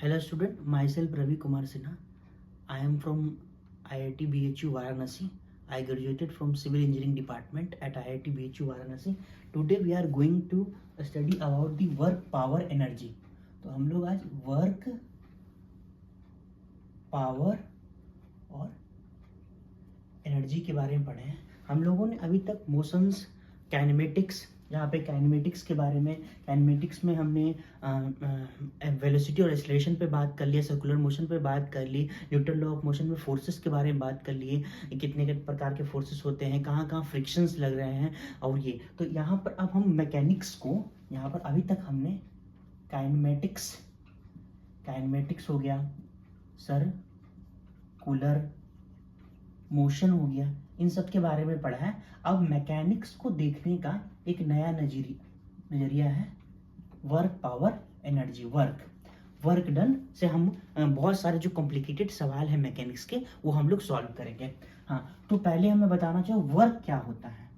Hello student, myself Ravi Kumar Sinha. I am from IIT BHU Varanasi. I graduated from Civil Engineering Department at IIT BHU Varanasi. Today we are going to study about the work power energy. तो हम लोग आज work power और energy के बारे में पढ़े हैं। हम लोगों ने अभी तक मोशंस, काइनेमेटिक्स, जहाँ पे काइनेमेटिक्स के बारे में, काइनेमेटिक्स में हमने वेलोसिटी और एक्सेलरेशन पे बात कर लिया, सर्कुलर मोशन पे बात कर ली, न्यूटन लॉ ऑफ मोशन में फोर्सेस के बारे में बात कर लिए, कितने प्रकार के फोर्सेस होते हैं, कहाँ कहाँ फ्रिक्शंस लग रहे हैं और ये। तो यहाँ पर अब हम मैकेनिक्स को, यहाँ पर अभी तक हमने काइनेमेटिक्स हो गया, सर्कुलर मोशन हो गया, इन सब के बारे में पढ़ा है। अब मैकेनिक्स को देखने का एक नया नजरिया है work power energy. Work done से हम बहुत सारे जो कॉम्प्लिकेटेड सवाल है मैकेनिक्स के वो हम लोग सॉल्व करेंगे। हाँ, तो पहले हमें बताना चाहिए वर्क क्या होता है।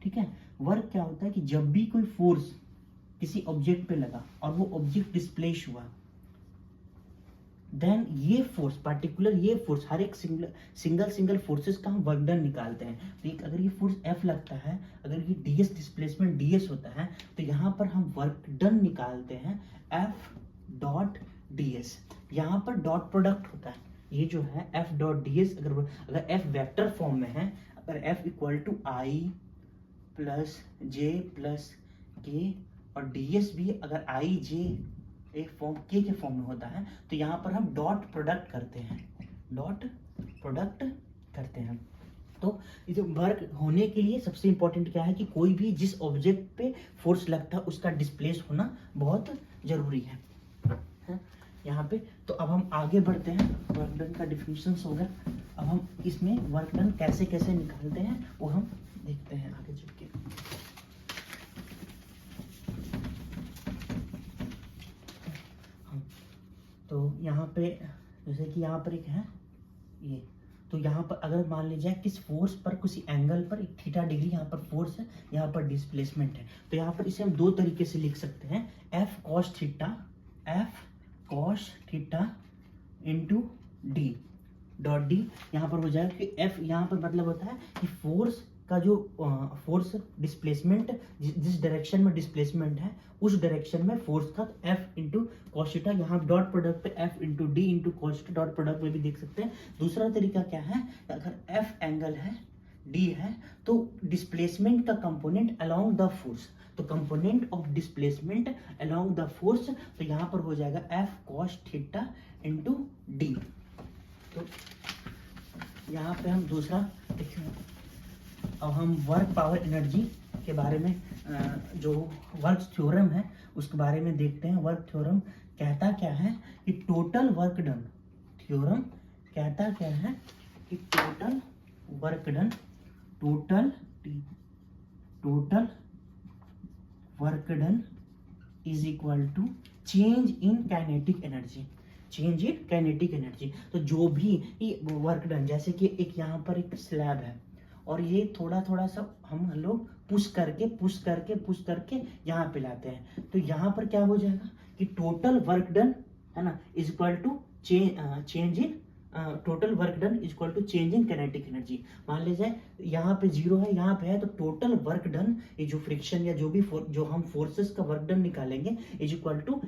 ठीक है, वर्क क्या होता है कि जब भी कोई फोर्स किसी ऑब्जेक्ट पे लगा और वो ऑब्जेक्ट डिस्प्लेस हुआ, देन ये फोर्स, पार्टिकुलर ये फोर्स, हर एक सिंगल फोर्सेस का हम वर्क डन निकालते हैं। तो अगर ये फोर्स F लगता है, अगर ये ds डिस्प्लेसमेंट ds होता है, तो यहाँ पर हम वर्क डन निकालते हैं F डॉट ds। यहाँ पर डॉट प्रोडक्ट होता है, ये जो है F डॉट ds, अगर F वेक्टर फॉर्म में है, अगर F equal to I plus J plus K और ds भी अगर I J एक फॉर्म के फॉर्म में होता है, तो यहाँ पर हम डॉट प्रोडक्ट करते हैं। तो ये जो वर्क होने के लिए सबसे इंपॉर्टेंट क्या है कि कोई भी जिस ऑब्जेक्ट पे फोर्स लगता है उसका डिस्प्लेस होना बहुत जरूरी है यहाँ पे। तो अब हम आगे बढ़ते हैं, वर्क डन का डिफिनीशन हो गया। अब हम इसमें वर्क डन कैसे कैसे निकालते हैं वो हम देखते हैं आगे चल के। तो यहाँ पे जैसे कि यहाँ पर एक है ये, तो यहाँ पर अगर मान लीजिए किस फोर्स पर, किसी एंगल पर एक थीटा डिग्री यहाँ पर फोर्स है, यहाँ पर डिस्प्लेसमेंट है, तो यहाँ पर इसे हम दो तरीके से लिख सकते हैं, F cos theta into D dot D. यहाँ पर हो जाएगा कि F यहाँ पर मतलब होता है कि फोर्स का जो फोर्स डिस्प्लेसमेंट, जिस डायरेक्शन में डिस्प्लेसमेंट है उस डायरेक्शन में फोर्स का F इंटू कॉस थीटा। यहाँ डॉट प्रोडक्ट पे F into D into cos theta dot product में भी देख सकते हैं। दूसरा तरीका क्या है, अगर F एंगल है, D है, तो डिस्प्लेसमेंट का कंपोनेंट अलोंग द फोर्स, तो component of displacement along the force, तो यहाँ पर हो जाएगा F cos theta into D. तो यहाँ पे हम दूसरा देखें। अब हम वर्क पावर एनर्जी के बारे में जो वर्क थ्योरम है उसके बारे में देखते हैं। वर्क थ्योरम कहता क्या है कि टोटल वर्क डन, थ्योरम कहता क्या है कि total work done, total work done is equal to change in kinetic energy, change in kinetic energy. तो जो भी वर्क डन, जैसे कि एक यहाँ पर एक स्लैब है और ये थोड़ा सा हम लोग पुश करके यहाँ पे लाते हैं, तो यहाँ पर क्या हो जाएगा कि टोटल वर्क डन है ना is equal to change in total work done is equal to change in kinetic energy. मान लीजिए यहाँ पे 0 है, यहाँ पे है, तो टोटल वर्क डन, ये जो फ्रिक्शन या जो भी जो हम फोर्सेस का वर्क डन निकालेंगे इज इक्वल टू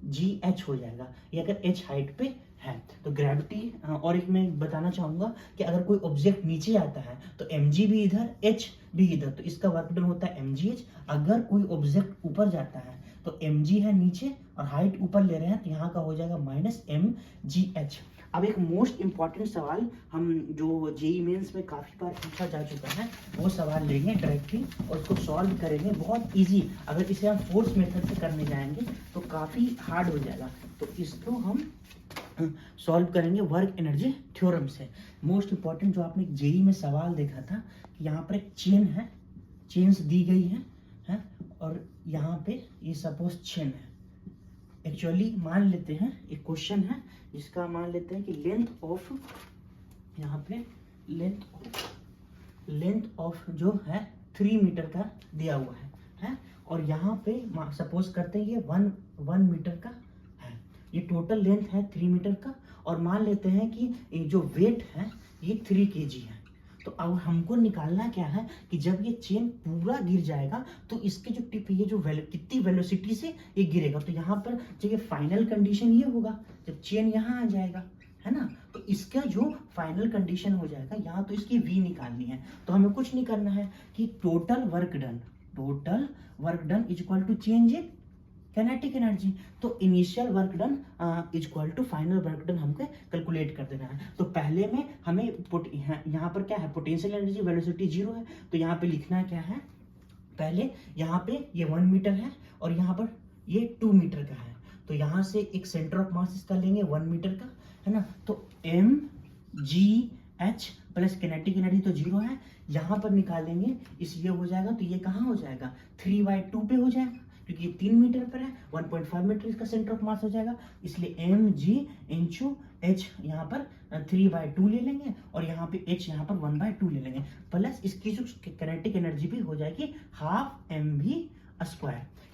mgh हो जाएगा। ये अगर h हाइट पे है तो ग्रेविटी। और एक मैं बताना चाहूंगा कि अगर कोई ऑब्जेक्ट नीचे आता है तो mg भी इधर, h भी इधर, तो इसका वर्क डन होता है mgh। अगर कोई ऑब्जेक्ट ऊपर जाता है तो mg है नीचे और हाइट ऊपर ले रहे हैं, तो यहाँ का हो जाएगा माइनस mgh। अब एक मोस्ट इंपॉर्टेंट सवाल हम जो जेईई मेंस में काफी बार पूछा जा चुका है वो सवाल लेंगे डायरेक्टली और उसको सॉल्व करेंगे, बहुत इजी। अगर इसे हम फोर्स मेथड से करने जाएंगे तो काफी हार्ड हो जाएगा, तो इसको हम सॉल्व करेंगे वर्क एनर्जी थ्योरम से। मोस्ट इंपॉर्टेंट जो आपने जेईई में सवाल देखा था कि यहाँ पर एक चेन है, चेन्स दी गई है और यहाँ पे ये सपोज चेन है। एक्चुअली मान लेते हैं एक क्वेश्चन है जिसका मान लेते हैं कि लेंथ ऑफ, यहाँ पे लेंथ ऑफ जो है 3 मीटर का दिया हुआ है और यहाँ पे सपोज करते हैं ये 1 मीटर का है। ये टोटल लेंथ है 3 मीटर का, और मान लेते हैं कि ये जो वेट है ये 3 kg है। तो अब हमको निकालना क्या है कि जब ये चेन पूरा गिर जाएगा तो इसके जो टिप ये जो कितनी वेलोसिटी से ये गिरेगा। तो यहाँ पर जो ये फाइनल कंडीशन ये होगा जब चेन यहाँ आ जाएगा, है ना, तो इसका जो फाइनल कंडीशन हो जाएगा यहाँ, तो इसकी v निकालनी है। तो हमें कुछ नहीं करना है कि total work done is equal to change in kinetic energy. तो initial work done is equal to final work done हमको कैलकुलेट कर देना है। तो पहले में हमें यहाँ पर क्या है, पोटेंशियल एनर्जी वेलोसिटी 0 है, तो यहाँ पे लिखना क्या है, पहले यहाँ पे ये 1 मीटर है और यहाँ पर ये 2 मीटर का है। तो यहाँ से एक सेंटर ऑफ मास इसका लेंगे 1 मीटर का, है ना। तो mgh प्लस किनेटिक एनर्जी तो 0 है, यहाँ पर निकालेंगे इस ये हो जाएगा। तो ये कहाँ हो जाएगा, 3/2 पे हो जाएगा, क्योंकि ये 3 मीटर पर है, 1.5 मीटर इसका सेंटर ऑफ मास हो जाएगा, इसलिए mg इंचू h यहाँ पर 3/2 ले लेंगे और यहाँ पे h यहाँ पर 1/2 ले लेंगे, प्लस इसकी जो किनेटिक एनर्जी भी हो जाएगी हाफ mv²।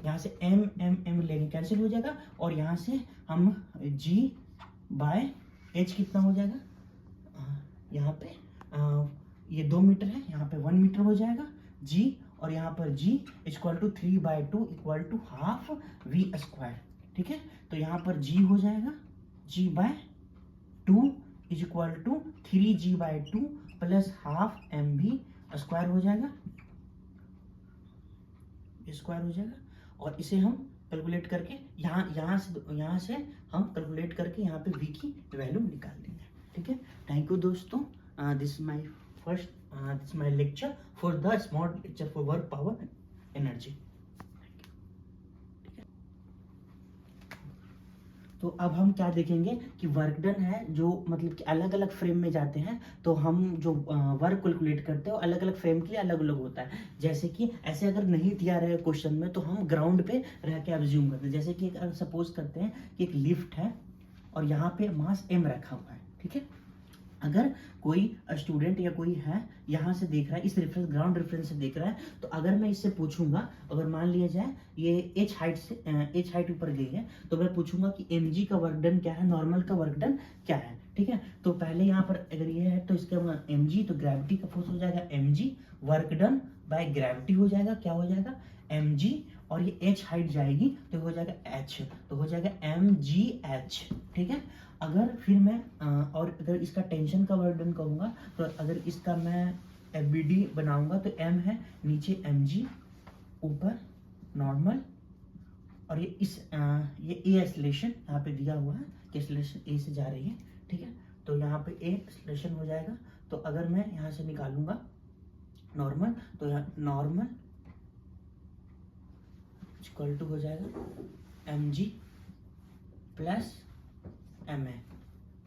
यहाँ से m लेंगे कैंसिल हो जाएगा, और यहाँ से हम g/h कितना हो जाएगा, यहाँ पे ये 2 मीटर है, यहाँ पे 1 मीटर हो जाएगा g, और यहाँ पर g equal to 3/2 equal to half v²। ठीक है, तो यहाँ पर g हो जाएगा g/2 is equal to 3g/2 plus half mv² हो जाएगा, स्क्वायर हो जाएगा। और इसे हम कैलकुलेट करके यहाँ से हम कैलकुलेट करके यहाँ पे v की वैल्यू निकाल देंगे। ठीक है, थैंक यू दोस्तों, this my lecture for the small lecture for work power energy. तो अब हम क्या देखेंगे कि वर्क डन है जो मतलब कि अलग अलग फ्रेम में जाते हैं, तो हम जो वर्क कैलकुलेट करते हैं वो अलग अलग फ्रेम के लिए अलग अलग होता है। जैसे कि ऐसे अगर नहीं दिया रहे क्वेश्चन में तो हम ग्राउंड पे रह के अज्यूम करते हैं। जैसे कि सपोज करते हैं कि एक लिफ्ट है और यहाँ पे मास m रखा हुआ है। ठीक है, अगर कोई स्टूडेंट या कोई है यहाँ से देख रहा है, इस रेफरेंस ग्राउंड रेफरेंस से देख रहा है, तो अगर मैं इससे पूछूंगा, अगर मान लिया जाए ये h हाइट ऊपर गई है, तो मैं पूछूंगा कि mg का वर्क डन क्या है, नॉर्मल का वर्क डन क्या है। ठीक है, तो पहले यहाँ पर अगर ये है तो इसका mg, तो ग्रेविटी का फोर्स हो जाएगा mg, work done by gravity हो जाएगा, क्या हो जाएगा mg, और ये h हाइट जाएगी तो हो जाएगा h, तो हो जाएगा mgh। ठीक है, अगर फिर मैं और अगर इसका टेंशन का वर्क डन कहूँगा, तो अगर इसका मैं FBD बनाऊंगा तो m है, नीचे mg, ऊपर नॉर्मल, और ये ये a एक्सेलरेशन यहाँ पे दिया हुआ है कि एक्सेलरेशन a से जा रही है। ठीक है, तो यहाँ पे a एक्सेलरेशन हो जाएगा। तो अगर मैं यहाँ से निकालूंगा नॉर्मल, तो यहाँ नॉर्मल इक्वल टू हो जाएगा mg प्लस ma।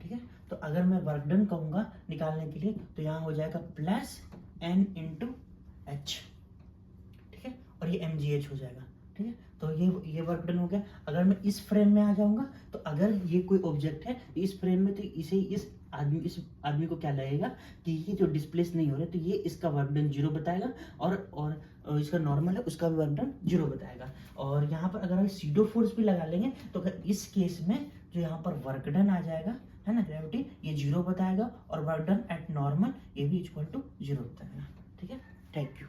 ठीक है, तो अगर मैं वर्क डन कहूँगा निकालने के लिए तो यहाँ हो जाएगा प्लस n इंटू h। ठीक है, और ये mgh हो जाएगा। ठीक है, तो ये वर्क डन हो गया। अगर मैं इस फ्रेम में आ जाऊंगा, तो अगर ये कोई ऑब्जेक्ट है इस फ्रेम में, तो इस आदमी को क्या लगेगा कि ये जो डिस्प्लेस नहीं हो रहा है, तो ये इसका वर्क डन 0 बताएगा, और इसका नॉर्मल है उसका भी वर्क डन 0 बताएगा। और यहाँ पर अगर हम सीडो फोर्स भी लगा लेंगे, तो अगर इस केस में जो यहाँ पर वर्क डन आ जाएगा, है ना, ग्रेविटी, ये 0 बताएगा, और वर्क डन एट नॉर्मल ये भी इक्वल टू 0 बताएगा। ठीक है, थैंक यू।